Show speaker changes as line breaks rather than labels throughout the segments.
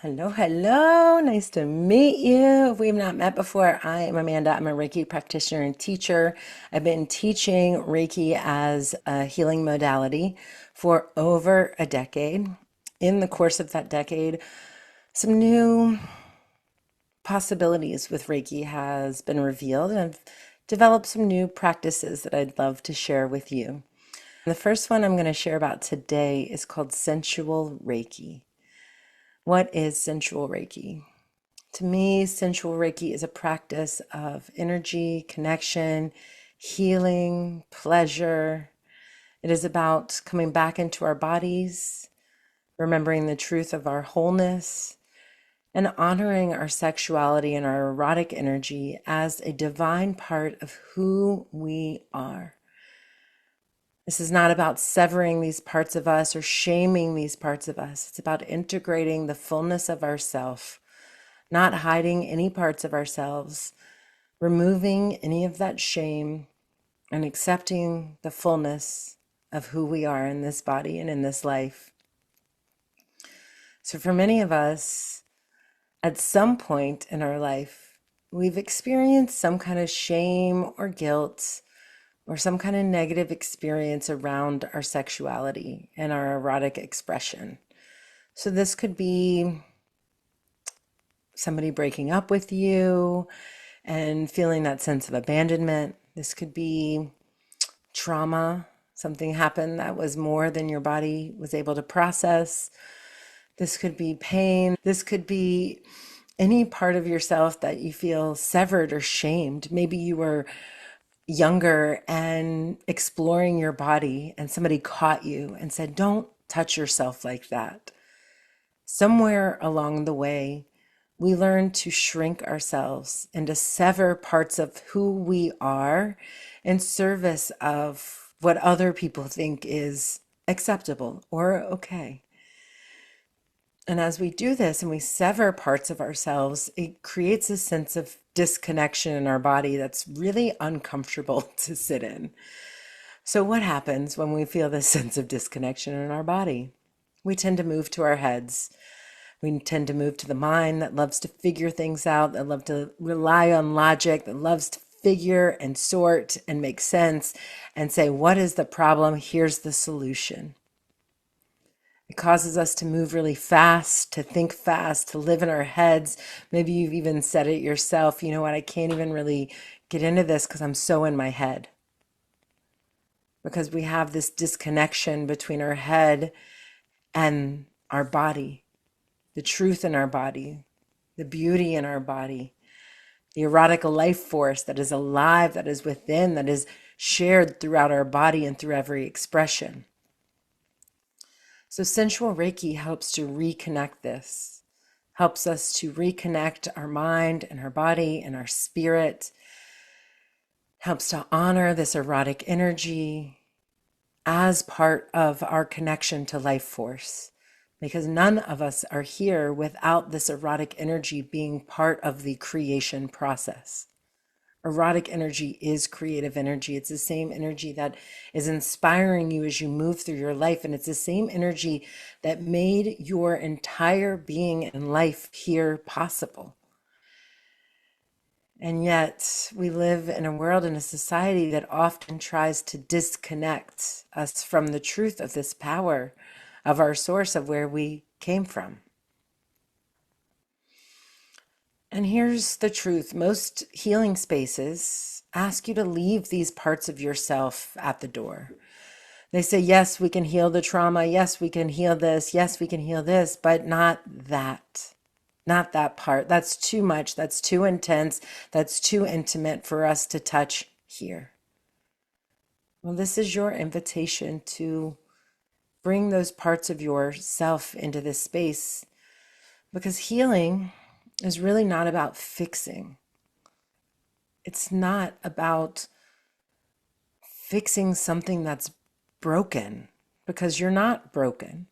Hello, hello. Nice to meet you. If we've not met before, I am Amanda. I'm a Reiki practitioner and teacher. I've been teaching Reiki as a healing modality for over a decade. In the course of that decade, some new possibilities with Reiki has been revealed, and I've developed some new practices that I'd love to share with you. The first one I'm going to share about today is called Sensual Reiki. What is Sensual Reiki? To me, sensual Reiki is a practice of energy, connection, healing, pleasure. It is about coming back into our bodies, remembering the truth of our wholeness, and honoring our sexuality and our erotic energy as a divine part of who we are. This is not about severing these parts of us or shaming these parts of us. It's about integrating the fullness of ourself, not hiding any parts of ourselves, removing any of that shame, and accepting the fullness of who we are in this body and in this life. So for many of us, at some point in our life, we've experienced some kind of shame or guilt or some kind of negative experience around our sexuality and our erotic expression. So this could be somebody breaking up with you and feeling that sense of abandonment. This could be trauma. Something happened that was more than your body was able to process. This could be pain. This could be any part of yourself that you feel severed or shamed. Maybe you were younger and exploring your body and somebody caught you and said, "Don't touch yourself like that." Somewhere along the way, we learn to shrink ourselves and to sever parts of who we are in service of what other people think is acceptable or okay. And as we do this and we sever parts of ourselves, it creates a sense of disconnection in our body that's really uncomfortable to sit in. So, what happens when we feel this sense of disconnection in our body? We tend to move to our heads. We tend to move to the mind that loves to figure things out, that loves to rely on logic, that loves to figure and sort and make sense and say, what is the problem? Here's the solution. It causes us to move really fast, to think fast, to live in our heads. Maybe you've even said it yourself. You know what? I can't even really get into this because I'm so in my head. Because we have this disconnection between our head and our body, the truth in our body, the beauty in our body, the erotic life force that is alive, that is within, that is shared throughout our body and through every expression. So sensual Reiki helps to reconnect this, helps us to reconnect our mind and our body and our spirit, helps to honor this erotic energy as part of our connection to life force. Because none of us are here without this erotic energy being part of the creation process. Erotic energy is creative energy. It's the same energy that is inspiring you as you move through your life. And it's the same energy that made your entire being and life here possible. And yet we live in a world, in a society that often tries to disconnect us from the truth of this power, of our source, of where we came from. And here's the truth. Most healing spaces ask you to leave these parts of yourself at the door. They say, yes, we can heal the trauma. Yes, we can heal this. Yes, we can heal this, but not that. Not that part. That's too much. That's too intense. That's too intimate for us to touch here. Well, this is your invitation to bring those parts of yourself into this space, because healing is really not about fixing. It's not about fixing something that's broken, because you're not broken.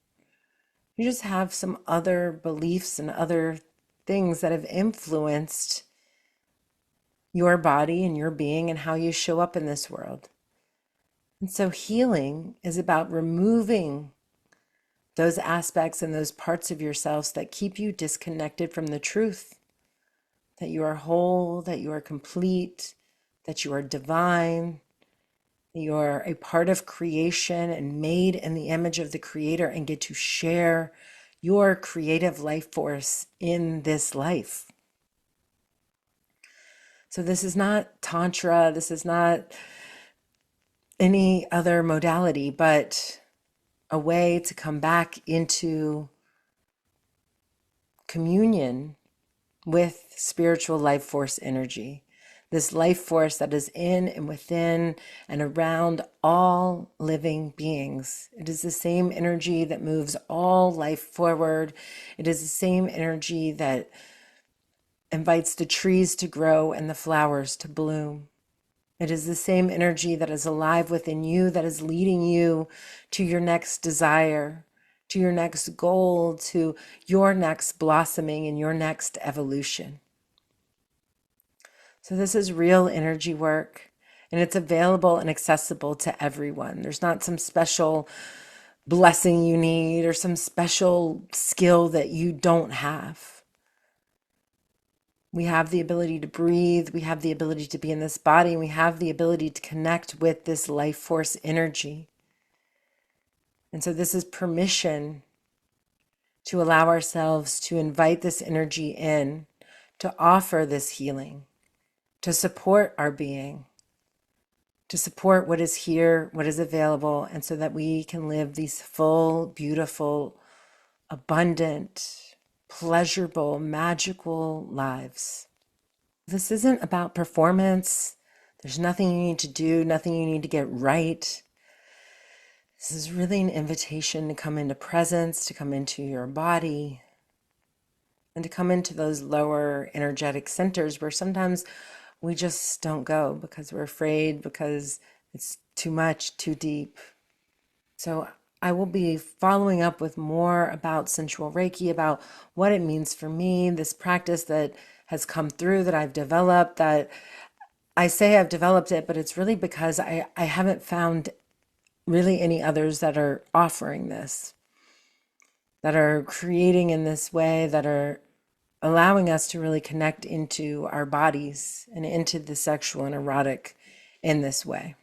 You just have some other beliefs and other things that have influenced your body and your being and how you show up in this world. And so healing is about removing those aspects and those parts of yourselves that keep you disconnected from the truth, that you are whole, that you are complete, that you are divine, that you are a part of creation and made in the image of the Creator and get to share your creative life force in this life. So this is not Tantra, this is not any other modality, but a way to come back into communion with spiritual life force energy. This life force that is in and within and around all living beings. It is the same energy that moves all life forward. It is the same energy that invites the trees to grow and the flowers to bloom. It is the same energy that is alive within you, that is leading you to your next desire, to your next goal, to your next blossoming and your next evolution. So this is real energy work, and it's available and accessible to everyone. There's not some special blessing you need or some special skill that you don't have. We have the ability to breathe, we have the ability to be in this body, and we have the ability to connect with this life force energy. And so this is permission to allow ourselves to invite this energy in, to offer this healing, to support our being, to support what is here, what is available, and so that we can live these full, beautiful, abundant, pleasurable, magical lives. This isn't about performance. There's nothing you need to do, nothing you need to get right. This is really an invitation to come into presence, to come into your body, and to come into those lower energetic centers where sometimes we just don't go because we're afraid, because it's too much, too deep. So I will be following up with more about Sensual Reiki, about what it means for me, this practice that has come through, that I've developed, that I say I've developed it, but it's really because I haven't found really any others that are offering this, that are creating in this way, that are allowing us to really connect into our bodies and into the sexual and erotic in this way.